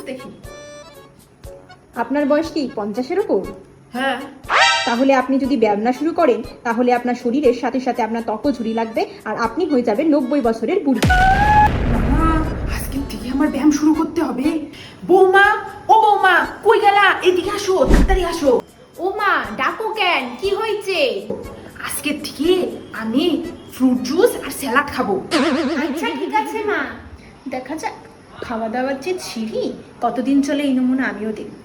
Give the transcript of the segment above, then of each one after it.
দেখিনি। আপনার বয়স কি 50-এর উপর? হ্যাঁ। তাহলে আপনি যদি ব্যায়াম না শুরু করেন তাহলে আপনার শরীরের সাথে সাথে আপনার ত্বকও ঝুরি লাগবে আর আপনি হয়ে যাবেন 90 বছরের বুড়ি। মা, আজকের থেকে আমার ব্যায়াম শুরু করতে হবে। বৌমা, ও বৌমা, কই গেলা? এদিকে আসো, তাড়াতাড়ি আসো। ও মা, ডাকো কেন? কি হয়েছে? আজকের থেকে আমি ফ্রুট জুস আর স্যালাড খাবো। আচ্ছা ঠিক আছে মা, দেখা যাক খাওয়া দাওয়ার যে ছিঁড়ি কতদিন চলে এই নমুনা আমিও দেখব।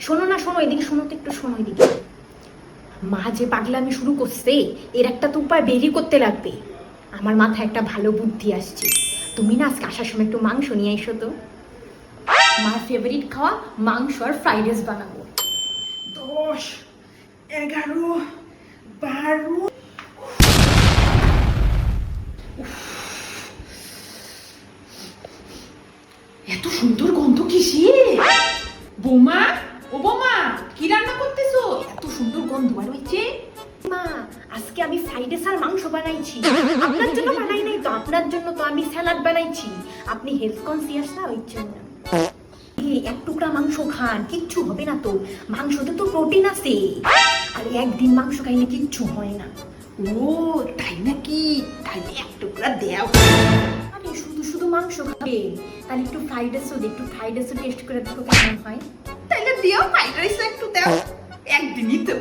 শোনো না, শোনো এদিকে, শোনো তো একটু, শোনো এদিকে। মা যে পাগলামি শুরু করছে এর একটা তো উপায় বেরিয়ে করতে লাগবে। আমার মাথায় একটা ভালো বুদ্ধি আসছে। তুমি না আজকে আসার সময় একটু মাংস নিয়ে এসো তো। মার ফেভারিট খাওয়া মাংস আর ফ্রাইড রাইস বানাবো। 10, 11, 12। এত সুন্দর গন্ধ কিসের? বৌমা, ও বৌমা, কি রান্না করতেছো? এত সুন্দর গন্ধ বার হইছে। মা, আজকে আমি ফ্রাইড রাইস আর মাংস বানাইছি। আপনার জন্য বানাই নাই তো, আপনার জন্য তো আমি স্যালাড বানাইছি। আপনি হেলথ কনসিয়াস না, ওই জন্য। এক টুকরা মাংস খান, কিচ্ছু হবে না তো। মাংসতে তো প্রোটিন আছে, আর একদিন মাংস খাইলে কিচ্ছু হয় না। ও তাই নাকি? তাইলে এক টুকরা দেও। আরে শুধু শুধু মাংস খাবে, তাহলে একটু ফ্রাইড রাইসও দে, একটু ফ্রাইড রাইসও টেস্ট করে দেখো কেমন হয়। তাইলে দিও, ফ্রাইড রাইস একটু দাও। একদিনই তো।